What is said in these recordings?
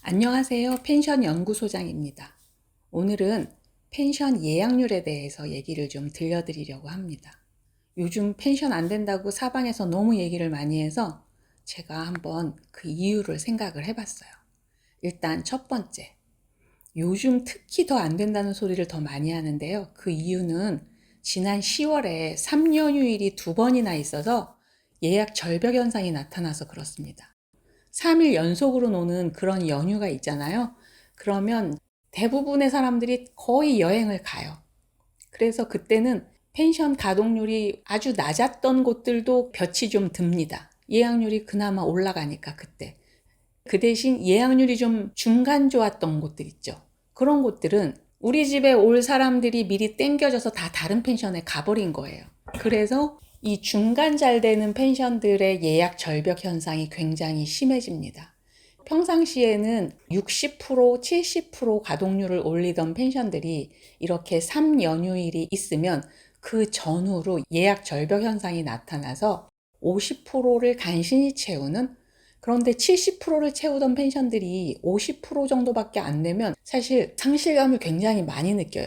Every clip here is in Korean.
안녕하세요. 펜션 연구소장입니다. 오늘은 펜션 예약률에 대해서 얘기를 좀 들려드리려고 합니다. 요즘 펜션 안 된다고 사방에서 너무 얘기를 많이 해서 제가 한번 그 이유를 생각을 해봤어요. 일단 첫 번째, 요즘 특히 더 안 된다는 소리를 더 많이 하는데요. 그 이유는 지난 10월에 3연휴일이 2번이나 있어서 예약 절벽 현상이 나타나서 그렇습니다. 3일 연속으로 노는 그런 연휴가 있잖아요. 그러면 대부분의 사람들이 거의 여행을 가요. 그래서 그때는 펜션 가동률이 아주 낮았던 곳들도 볕이 좀 듭니다. 예약률이 그나마 올라가니까 그때. 그 대신 예약률이 좀 중간 좋았던 곳들 있죠. 그런 곳들은 우리 집에 올 사람들이 미리 땡겨져서 다 다른 펜션에 가버린 거예요. 그래서 이 중간 잘 되는 펜션들의 예약 절벽 현상이 굉장히 심해집니다. 평상시에는 60%, 70% 가동률을 올리던 펜션들이 이렇게 3연휴일이 있으면 그 전후로 예약 절벽 현상이 나타나서 50%를 간신히 채우는, 그런데 70%를 채우던 펜션들이 50% 정도밖에 안 되면 사실 상실감을 굉장히 많이 느껴요.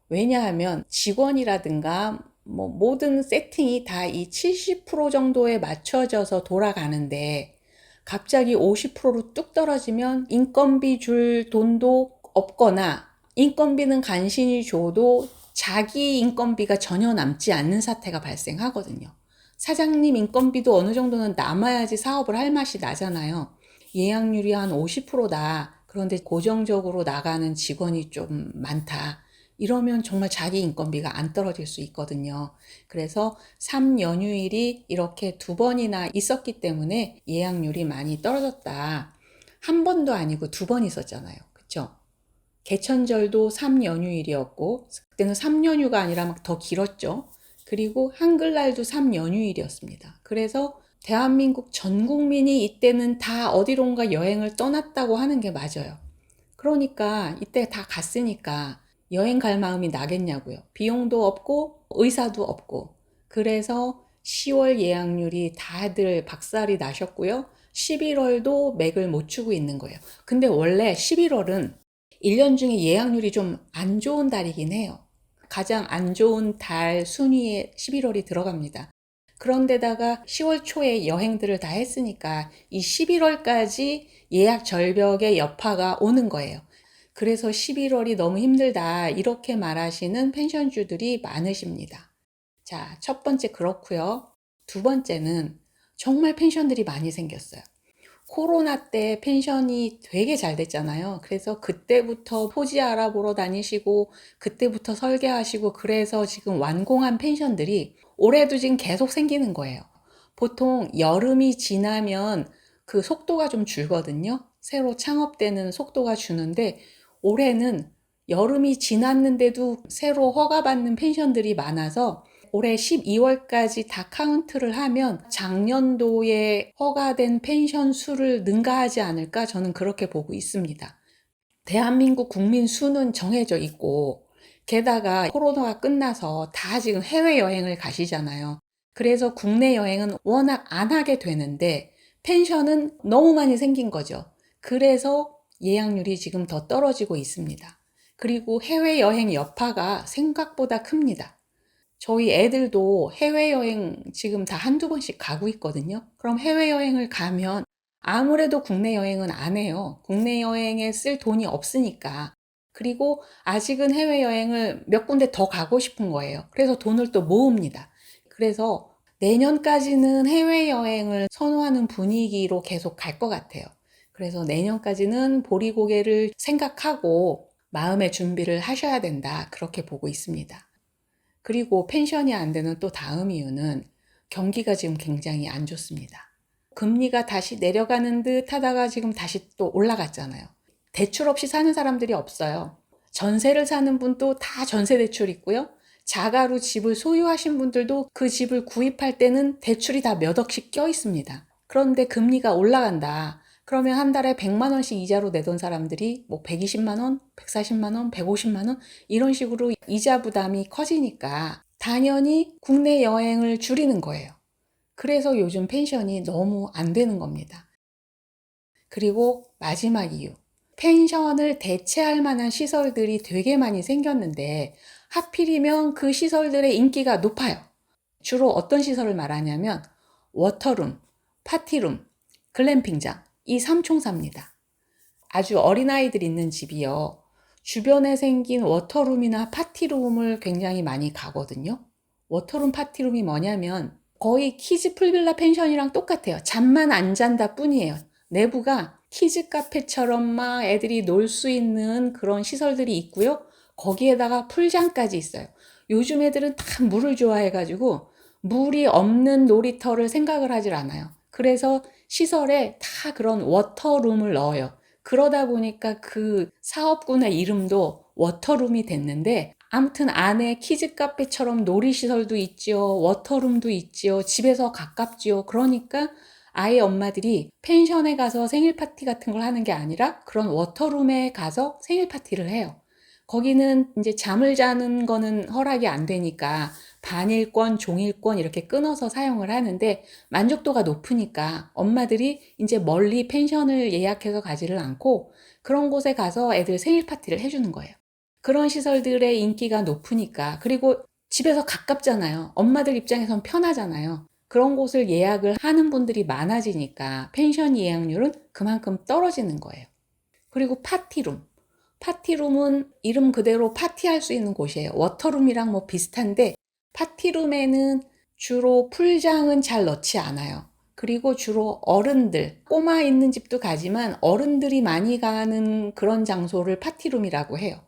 왜냐하면 직원이라든가 모든 세팅이 다 이 70% 정도에 맞춰져서 돌아가는데 갑자기 50%로 뚝 떨어지면 인건비 줄 돈도 없거나 인건비는 간신히 줘도 자기 인건비가 전혀 남지 않는 사태가 발생하거든요. 사장님 인건비도 어느 정도는 남아야지 사업을 할 맛이 나잖아요. 예약률이 한 50%다. 그런데 고정적으로 나가는 직원이 좀 많다. 이러면 정말 자기 인건비가 안 떨어질 수 있거든요. 그래서 3연휴일이 이렇게 2번이나 있었기 때문에 예약률이 많이 떨어졌다. 한 번도 아니고 2번 있었잖아요. 그쵸? 개천절도 3연휴일이었고, 그때는 3연휴가 아니라 막 더 길었죠. 그리고 한글날도 3연휴일이었습니다. 그래서 대한민국 전 국민이 이때는 다 어디론가 여행을 떠났다고 하는 게 맞아요. 그러니까 이때 다 갔으니까 여행 갈 마음이 나겠냐고요. 비용도 없고 의사도 없고. 그래서 10월 예약률이 다들 박살이 나셨고요. 11월도 맥을 못 추고 있는 거예요. 근데 원래 11월은 1년 중에 예약률이 좀 안 좋은 달이긴 해요. 가장 안 좋은 달 순위에 11월이 들어갑니다. 그런데다가 10월 초에 여행들을 다 했으니까 이 11월까지 예약 절벽의 여파가 오는 거예요. 그래서 11월이 너무 힘들다 이렇게 말하시는 펜션주들이 많으십니다. 자, 첫 번째 그렇고요. 두 번째는 정말 펜션들이 많이 생겼어요. 코로나 때 펜션이 되게 잘 됐잖아요. 그래서 그때부터 토지 알아보러 다니시고 그때부터 설계하시고 그래서 지금 완공한 펜션들이 올해도 지금 계속 생기는 거예요. 보통 여름이 지나면 그 속도가 좀 줄거든요. 새로 창업되는 속도가 주는데 올해는 여름이 지났는데도 새로 허가받는 펜션들이 많아서 올해 12월까지 다 카운트를 하면 작년도에 허가된 펜션 수를 능가하지 않을까 저는 그렇게 보고 있습니다. 대한민국 국민 수는 정해져 있고 게다가 코로나가 끝나서 다 지금 해외여행을 가시잖아요. 그래서 국내 여행은 워낙 안 하게 되는데 펜션은 너무 많이 생긴 거죠. 그래서 예약률이 지금 더 떨어지고 있습니다. 그리고 해외여행 여파가 생각보다 큽니다. 저희 애들도 해외여행 지금 다 한두 번씩 가고 있거든요. 그럼 해외여행을 가면 아무래도 국내 여행은 안 해요. 국내 여행에 쓸 돈이 없으니까. 그리고 아직은 해외여행을 몇 군데 더 가고 싶은 거예요. 그래서 돈을 또 모읍니다. 그래서 내년까지는 해외여행을 선호하는 분위기로 계속 갈 것 같아요. 그래서 내년까지는 보리고개를 생각하고 마음의 준비를 하셔야 된다. 그렇게 보고 있습니다. 그리고 펜션이 안 되는 또 다음 이유는 경기가 지금 굉장히 안 좋습니다. 금리가 다시 내려가는 듯 하다가 지금 다시 또 올라갔잖아요. 대출 없이 사는 사람들이 없어요. 전세를 사는 분도 다 전세 대출 있고요. 자가로 집을 소유하신 분들도 그 집을 구입할 때는 대출이 다 몇 억씩 껴 있습니다. 그런데 금리가 올라간다. 그러면 한 달에 100만 원씩 이자로 내던 사람들이 뭐 120만 원, 140만 원, 150만 원 이런 식으로 이자 부담이 커지니까 당연히 국내 여행을 줄이는 거예요. 그래서 요즘 펜션이 너무 안 되는 겁니다. 그리고 마지막 이유. 펜션을 대체할 만한 시설들이 되게 많이 생겼는데 하필이면 그 시설들의 인기가 높아요. 주로 어떤 시설을 말하냐면 워터룸, 파티룸, 글램핑장 이 삼총사입니다. 아주 어린아이들 있는 집이요. 주변에 생긴 워터룸이나 파티룸을 굉장히 많이 가거든요. 워터룸, 파티룸이 뭐냐면 거의 키즈 풀빌라 펜션이랑 똑같아요. 잠만 안 잔다 뿐이에요. 내부가 키즈 카페처럼 막 애들이 놀 수 있는 그런 시설들이 있고요. 거기에다가 풀장까지 있어요. 요즘 애들은 다 물을 좋아해가지고 물이 없는 놀이터를 생각을 하질 않아요. 그래서 시설에 다 그런 워터룸을 넣어요. 그러다 보니까 그 사업군의 이름도 워터룸이 됐는데 아무튼 안에 키즈 카페처럼 놀이시설도 있지요. 워터룸도 있지요. 집에서 가깝지요. 그러니까 아이 엄마들이 펜션에 가서 생일 파티 같은 걸 하는 게 아니라 그런 워터룸에 가서 생일 파티를 해요. 거기는 이제 잠을 자는 거는 허락이 안 되니까 반일권, 종일권 이렇게 끊어서 사용을 하는데 만족도가 높으니까 엄마들이 이제 멀리 펜션을 예약해서 가지를 않고 그런 곳에 가서 애들 생일 파티를 해주는 거예요. 그런 시설들의 인기가 높으니까 그리고 집에서 가깝잖아요. 엄마들 입장에선 편하잖아요. 그런 곳을 예약을 하는 분들이 많아지니까 펜션 예약률은 그만큼 떨어지는 거예요. 그리고 파티룸. 파티룸은 이름 그대로 파티할 수 있는 곳이에요. 워터룸이랑 뭐 비슷한데 파티룸에는 주로 풀장은 잘 넣지 않아요. 그리고 주로 어른들, 꼬마 있는 집도 가지만 어른들이 많이 가는 그런 장소를 파티룸이라고 해요.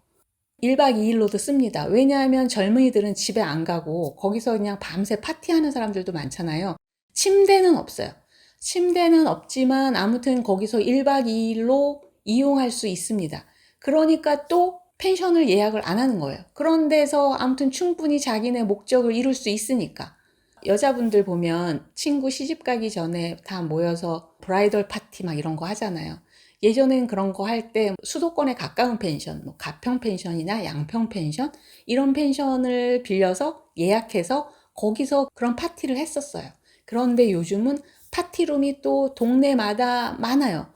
1박 2일로도 씁니다. 왜냐하면 젊은이들은 집에 안 가고 거기서 그냥 밤새 파티하는 사람들도 많잖아요. 침대는 없어요. 침대는 없지만 아무튼 거기서 1박 2일로 이용할 수 있습니다. 그러니까 또 펜션을 예약을 안 하는 거예요. 그런 데서 아무튼 충분히 자기네 목적을 이룰 수 있으니까. 여자분들 보면 친구 시집 가기 전에 다 모여서 브라이덜 파티 막 이런 거 하잖아요. 예전엔 그런 거 할 때 수도권에 가까운 펜션, 뭐 가평 펜션이나 양평 펜션 이런 펜션을 빌려서 예약해서 거기서 그런 파티를 했었어요. 그런데 요즘은 파티룸이 또 동네마다 많아요.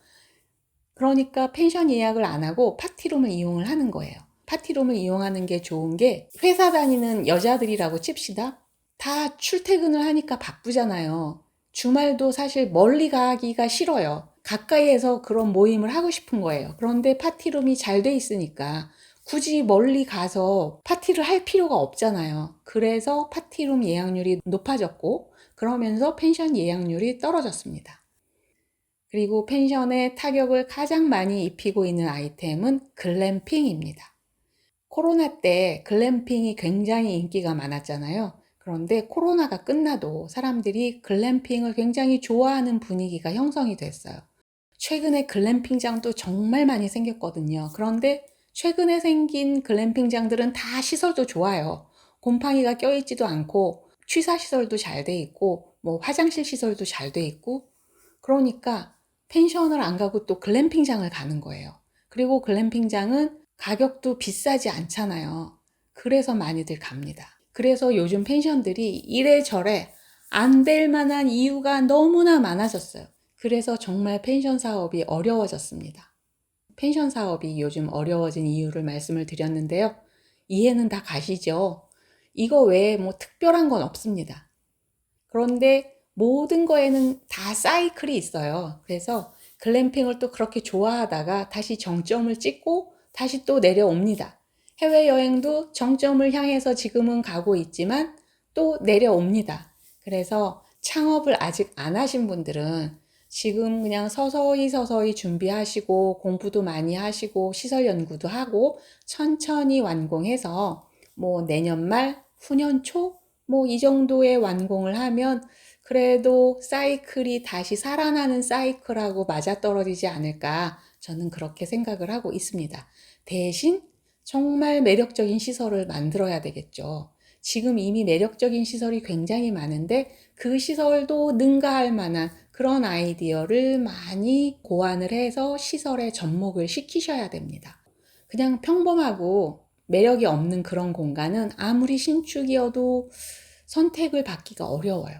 그러니까 펜션 예약을 안 하고 파티룸을 이용을 하는 거예요. 파티룸을 이용하는 게 좋은 게 회사 다니는 여자들이라고 칩시다. 다 출퇴근을 하니까 바쁘잖아요. 주말도 사실 멀리 가기가 싫어요. 가까이에서 그런 모임을 하고 싶은 거예요. 그런데 파티룸이 잘 돼 있으니까 굳이 멀리 가서 파티를 할 필요가 없잖아요. 그래서 파티룸 예약률이 높아졌고 그러면서 펜션 예약률이 떨어졌습니다. 그리고 펜션에 타격을 가장 많이 입히고 있는 아이템은 글램핑입니다. 코로나 때 글램핑이 굉장히 인기가 많았잖아요. 그런데 코로나가 끝나도 사람들이 글램핑을 굉장히 좋아하는 분위기가 형성이 됐어요. 최근에 글램핑장도 정말 많이 생겼거든요. 그런데 최근에 생긴 글램핑장들은 다 시설도 좋아요. 곰팡이가 껴있지도 않고 취사시설도 잘 돼 있고 뭐 화장실 시설도 잘 돼 있고 그러니까 펜션을 안 가고 또 글램핑장을 가는 거예요. 그리고 글램핑장은 가격도 비싸지 않잖아요. 그래서 많이들 갑니다. 그래서 요즘 펜션들이 이래저래 안 될 만한 이유가 너무나 많아졌어요. 그래서 정말 펜션 사업이 어려워졌습니다. 펜션 사업이 요즘 어려워진 이유를 말씀을 드렸는데요. 이해는 다 가시죠? 이거 외에 뭐 특별한 건 없습니다. 그런데 모든 거에는 다 사이클이 있어요. 그래서 글램핑을 또 그렇게 좋아하다가 다시 정점을 찍고 다시 또 내려옵니다. 해외여행도 정점을 향해서 지금은 가고 있지만 또 내려옵니다. 그래서 창업을 아직 안 하신 분들은 지금 그냥 서서히 준비하시고 공부도 많이 하시고 시설 연구도 하고 천천히 완공해서 뭐 내년 말, 후년 초 뭐 이 정도의 완공을 하면 그래도 사이클이 다시 살아나는 사이클하고 맞아떨어지지 않을까 저는 그렇게 생각을 하고 있습니다. 대신 정말 매력적인 시설을 만들어야 되겠죠. 지금 이미 매력적인 시설이 굉장히 많은데 그 시설도 능가할 만한 그런 아이디어를 많이 고안을 해서 시설에 접목을 시키셔야 됩니다. 그냥 평범하고 매력이 없는 그런 공간은 아무리 신축이어도 선택을 받기가 어려워요.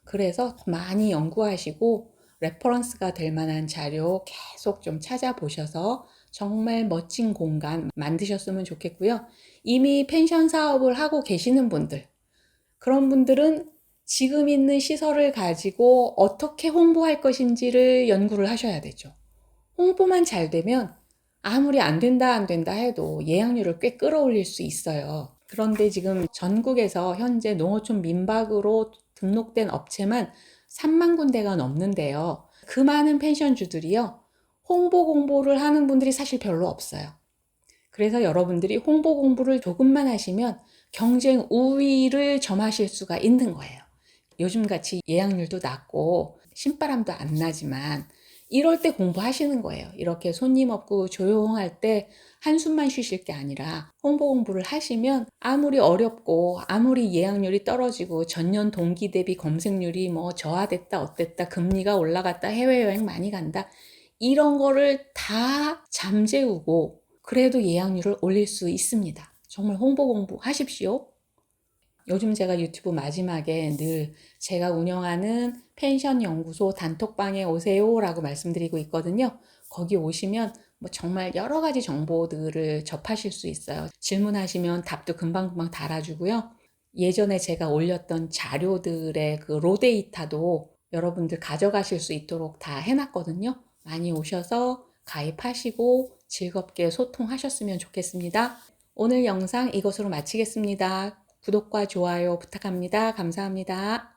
그래서 많이 연구하시고 레퍼런스가 될 만한 자료 계속 좀 찾아보셔서 정말 멋진 공간 만드셨으면 좋겠고요. 이미 펜션 사업을 하고 계시는 분들, 그런 분들은 지금 있는 시설을 가지고 어떻게 홍보할 것인지를 연구를 하셔야 되죠. 홍보만 잘 되면 아무리 안 된다 해도 예약률을 꽤 끌어올릴 수 있어요. 그런데 지금 전국에서 현재 농어촌 민박으로 등록된 업체만 3만 군데가 넘는데요. 그 많은 펜션주들이요, 홍보 공보를 하는 분들이 사실 별로 없어요. 그래서 여러분들이 홍보 공부를 조금만 하시면 경쟁 우위를 점하실 수가 있는 거예요. 요즘같이 예약률도 낮고 신바람도 안 나지만 이럴 때 공부하시는 거예요. 이렇게 손님 없고 조용할 때 한숨만 쉬실 게 아니라 홍보 공부를 하시면 아무리 어렵고 아무리 예약률이 떨어지고 전년 동기 대비 검색률이 뭐 저하됐다 어땠다 금리가 올라갔다 해외여행 많이 간다 이런 거를 다 잠재우고 그래도 예약률을 올릴 수 있습니다. 정말 홍보 공부 하십시오. 요즘 제가 유튜브 마지막에 늘 제가 운영하는 펜션 연구소 단톡방에 오세요 라고 말씀드리고 있거든요. 거기 오시면 뭐 정말 여러 가지 정보들을 접하실 수 있어요. 질문하시면 답도 금방금방 달아주고요. 예전에 제가 올렸던 자료들의 그 로데이터도 여러분들 가져가실 수 있도록 다 해놨거든요. 많이 오셔서 가입하시고 즐겁게 소통하셨으면 좋겠습니다. 오늘 영상 이것으로 마치겠습니다. 구독과 좋아요 부탁합니다. 감사합니다.